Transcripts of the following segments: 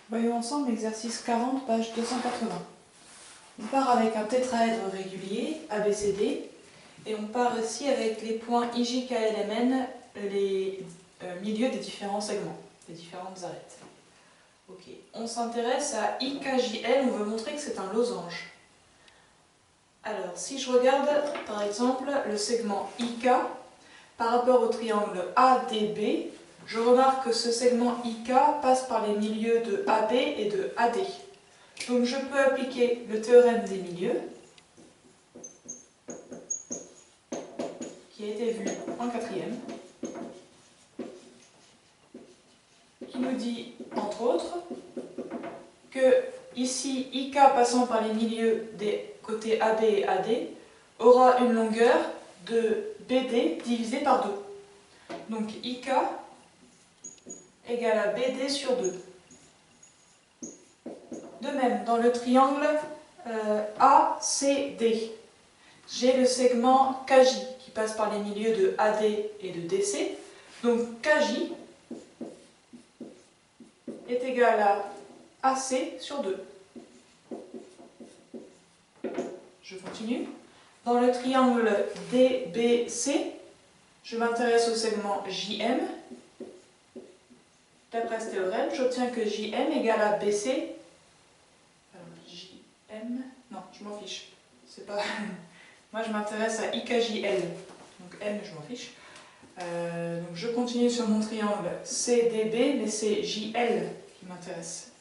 Voyons ensemble l'exercice 40, page 280. On part avec un tétraèdre régulier, ABCD, et on part aussi avec les points IJ, KL, MN, les milieux des différents segments, des différentes arêtes. Ok. On s'intéresse à IKJL, on veut montrer que c'est un losange. Alors, si je regarde par exemple le segment IK par rapport au triangle ADB, je remarque que ce segment IK passe par les milieux de AB et de AD. Donc je peux appliquer le théorème des milieux, qui a été vu en quatrième, qui nous dit, entre autres, que ici, IK passant par les milieux des côtés AB et AD aura une longueur de BD divisée par 2. Donc IK égale à BD sur 2. De même, dans le triangle ACD, j'ai le segment KJ qui passe par les milieux de AD et de DC. Donc KJ est égal à AC sur 2. Je continue. Dans le triangle DBC, je m'intéresse au segment JM. D'après ce théorème, j'obtiens que JM égale à BC. Alors, JM, non, je m'en fiche. C'est pas... Moi, je m'intéresse à IKJL. Donc M, je m'en fiche. Donc je continue sur mon triangle CDB, mais c'est JL qui m'intéresse.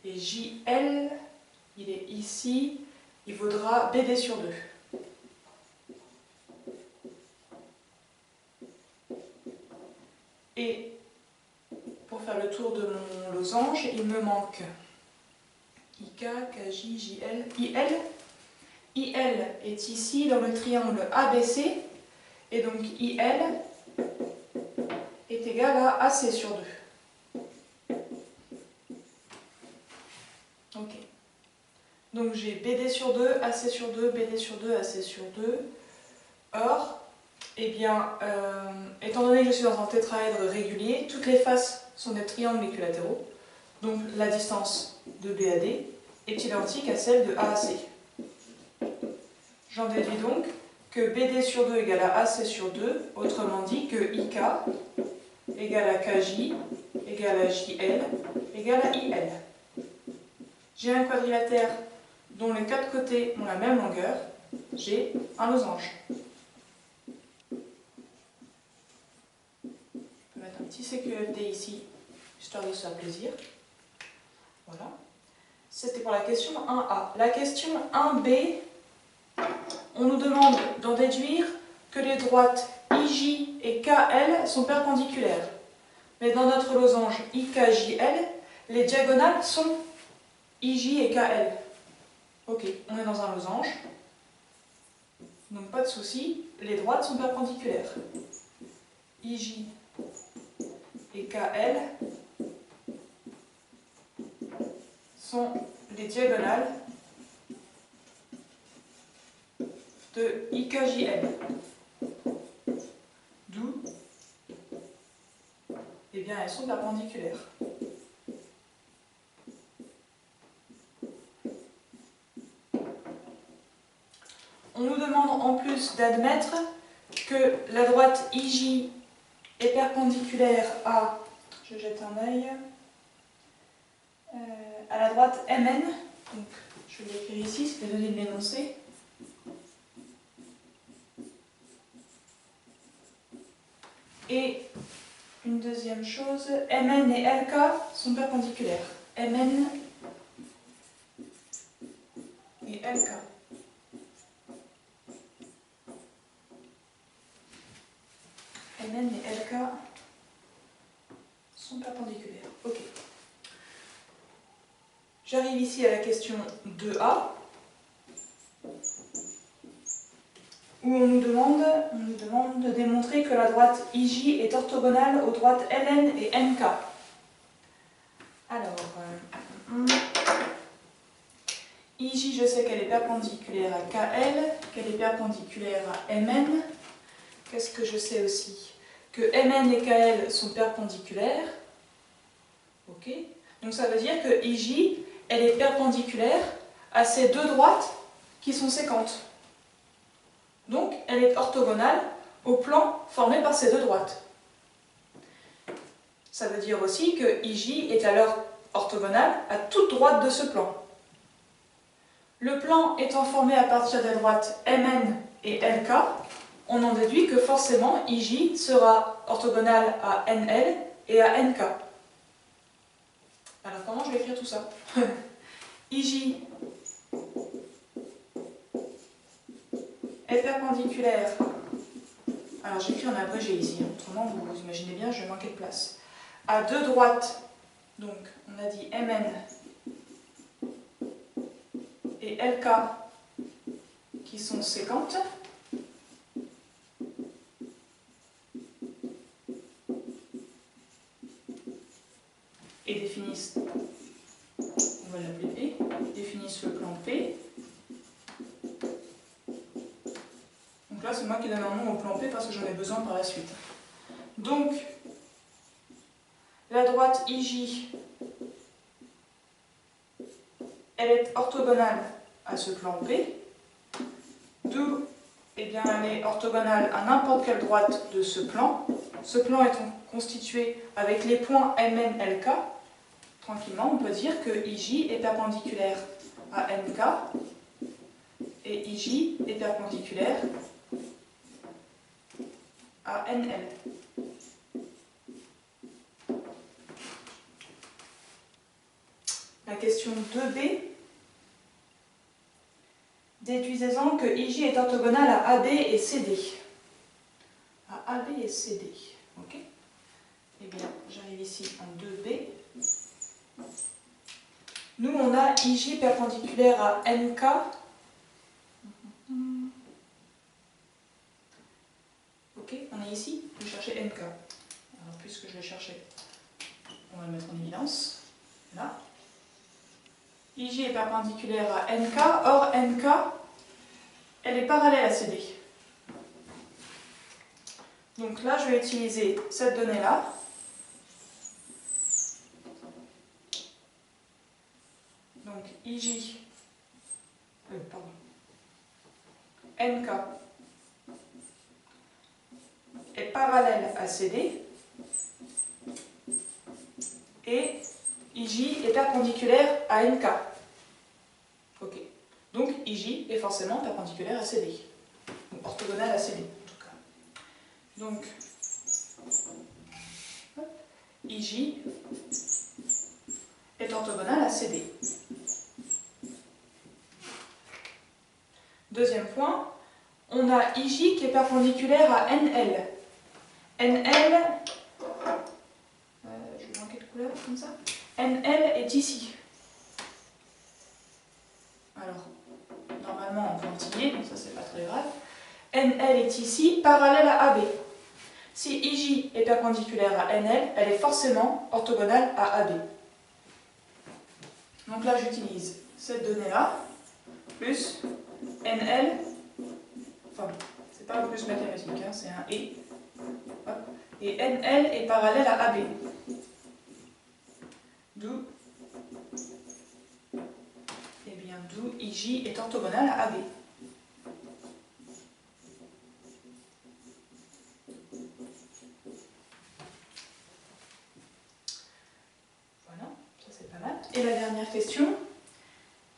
Et JL, il est ici, il vaudra BD sur 2. Et pour faire le tour de mon losange, il me manque IK, KJ, JL, IL. IL est ici dans le triangle ABC, et donc IL est égal à AC sur 2. Ok. Donc j'ai BD sur 2, AC sur 2, BD sur 2, AC sur 2. Or, eh bien, étant donné que je suis dans un tétraèdre régulier, toutes les faces sont des triangles équilatéraux, donc la distance de BAD est identique à celle de AAC. J'en déduis donc que BD sur 2 égale à AC sur 2, autrement dit que IK égale à KJ égale à JL égale à IL. J'ai un quadrilatère dont les quatre côtés ont la même longueur, j'ai un losange. Je peux mettre un petit CQFD ici, histoire de se faire plaisir. Voilà. C'était pour la question 1A. La question 1B, on nous demande d'en déduire que les droites IJ et KL sont perpendiculaires. Mais dans notre losange IKJL, les diagonales sont IJ et KL. Ok, on est dans un losange. Donc pas de souci, les droites sont perpendiculaires. IJ et KL sont les diagonales de IKJL. D'où, eh bien, elles sont perpendiculaires. On nous demande en plus d'admettre que la droite IJ est perpendiculaire à, je jette un œil, à la droite MN, donc je vais l'écrire ici, c'est les données de l'énoncé. Et une deuxième chose, MN et LK sont perpendiculaires. MN et LK. MN et LK sont perpendiculaires. Ok. J'arrive ici à la question 2A, où on nous demande de démontrer que la droite IJ est orthogonale aux droites LN et NK. Alors, IJ, je sais qu'elle est perpendiculaire à KL, qu'elle est perpendiculaire à MN. Qu'est-ce que je sais aussi? Que MN et KL sont perpendiculaires. Ok. Ok. Donc ça veut dire que IJ, elle est perpendiculaire à ces deux droites qui sont séquentes. Donc elle est orthogonale au plan formé par ces deux droites. Ça veut dire aussi que IJ est alors orthogonale à toute droite de ce plan. Le plan étant formé à partir des droites MN et LK, on en déduit que forcément IJ sera orthogonale à NL et à NK. Alors comment je vais écrire tout ça? IJ est perpendiculaire. Alors j'écris en abrégé ici, autrement vous imaginez bien, je vais manquer de place. À deux droites, donc on a dit MN et LK qui sont séquentes. Et définissent, on va l'appeler P, définissent le plan P. Donc là c'est moi qui donne un nom au plan P parce que j'en ai besoin par la suite. Donc la droite IJ, elle est orthogonale à ce plan P, d'où eh bien, elle est orthogonale à n'importe quelle droite de ce plan étant constitué avec les points MN, LK. Tranquillement, on peut dire que IJ est perpendiculaire à NK et IJ est perpendiculaire à NL. La question 2b. Déduisez-en que IJ est orthogonale à AB et CD. À AB et CD. Ok. Eh bien, j'arrive ici en 2b. Nous, on a IJ perpendiculaire à NK. Ok, on est ici, je vais chercher NK. Alors, puisque je vais chercher, on va le mettre en évidence. Là. IJ est perpendiculaire à NK, or NK, elle est parallèle à CD. Donc là, je vais utiliser cette donnée-là. Donc IJ, NK est parallèle à CD et IJ est perpendiculaire à NK. Ok. Donc IJ est forcément perpendiculaire à CD. Donc orthogonale à CD en tout cas. Donc IJ est orthogonale à CD. Deuxième point, on a IJ qui est perpendiculaire à NL. NL, je vais manquer de couleur comme ça. NL est ici. Alors, normalement en pointillé, mais ça c'est pas très grave. NL est ici, parallèle à AB. Si IJ est perpendiculaire à NL, elle est forcément orthogonale à AB. Donc là j'utilise cette donnée-là, plus NL, enfin, c'est pas un plus mathématique, hein, c'est un et. Hop. Et NL est parallèle à AB. D'où IJ est orthogonale à AB. Voilà, ça c'est pas mal. Et la dernière question.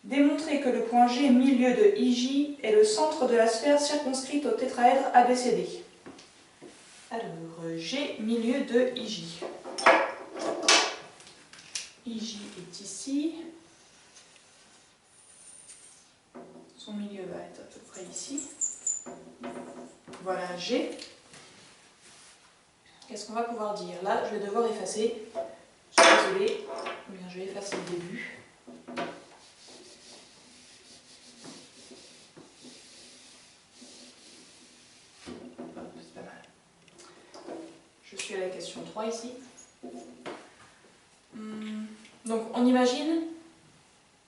Démontrer que le point G milieu de IJ est le centre de la sphère circonscrite au tétraèdre ABCD. Alors, G milieu de IJ. IJ est ici. Son milieu va être à peu près ici. Voilà G. Qu'est-ce qu'on va pouvoir dire? Là, je vais devoir effacer. Je suis désolée. Bien, je vais effacer le début. C'est pas mal. Je suis à la question 3 ici. Donc, on imagine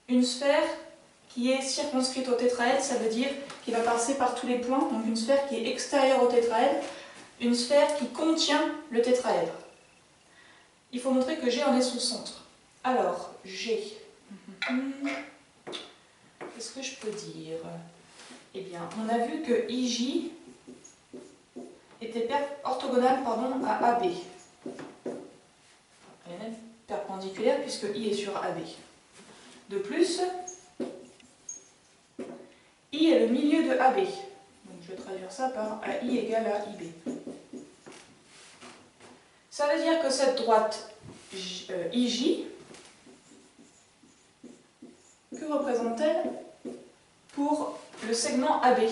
une sphère qui est circonscrite au tétraèdre, ça veut dire qu'il va passer par tous les points, donc une sphère qui est extérieure au tétraèdre, une sphère qui contient le tétraèdre. Il faut montrer que G en est son centre. Alors, G. Qu'est-ce que je peux dire? Eh bien, on a vu que IJ était orthogonale à AB. Elle est même perpendiculaire puisque I est sur AB. De plus, I est le milieu de AB. Donc je vais traduire ça par AI égale à IB. Ça veut dire que cette droite IJ, que représente-t-elle pour le segment AB?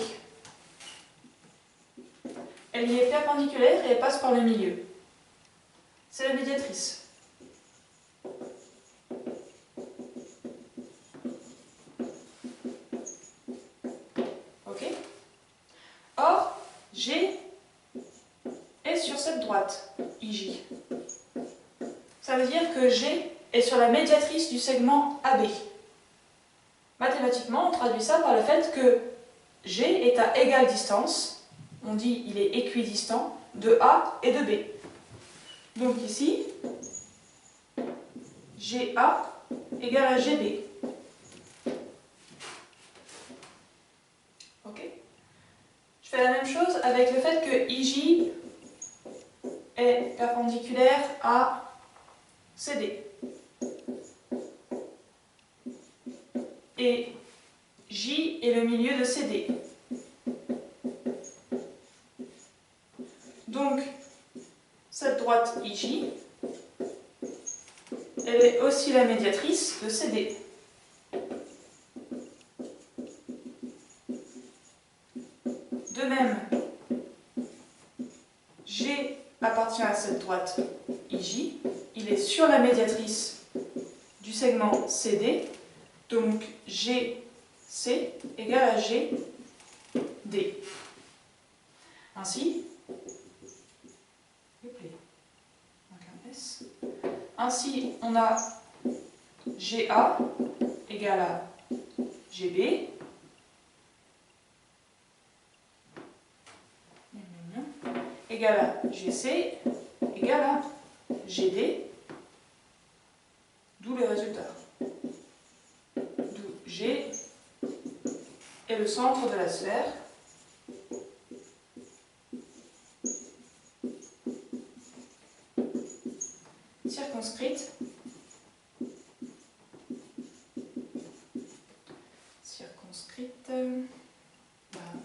Elle y est perpendiculaire et elle passe par le milieu. C'est la médiatrice. Ok? Or, G est sur cette droite, IJ. Ça veut dire que G est sur la médiatrice du segment AB. Mathématiquement, on traduit ça par le fait que G est à égale distance, on dit il est équidistant, de A et de B. Donc ici, GA égale à GB. Ok? Je fais la même chose avec le fait que IJ est perpendiculaire à CD. Et J est le milieu de CD. Donc, cette droite IJ, elle est aussi la médiatrice de CD. De même, G appartient à cette droite IJ, il est sur la médiatrice du segment CD, donc GC égale à GD. Ainsi, on a GA égale à GB, égale à GC égale à GD, d'où le résultat. D'où G est le centre de la sphère. Circonscrite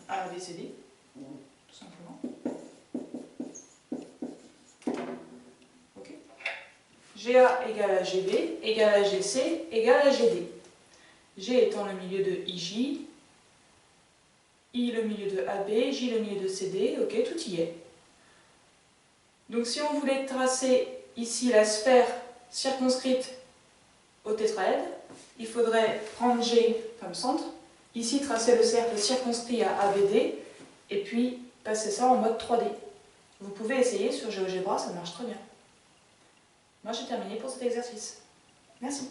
à ABCD, tout simplement. Okay. GA égale à GB, égale à GC, égale à GD. G étant le milieu de IJ, I le milieu de AB, J le milieu de CD, ok, tout y est. Donc si on voulait tracer ici la sphère circonscrite au tétraèdre, il faudrait prendre G comme centre, ici tracer le cercle circonscrit à ABD, et puis passer ça en mode 3D. Vous pouvez essayer sur GeoGebra, ça marche très bien. Moi j'ai terminé pour cet exercice. Merci.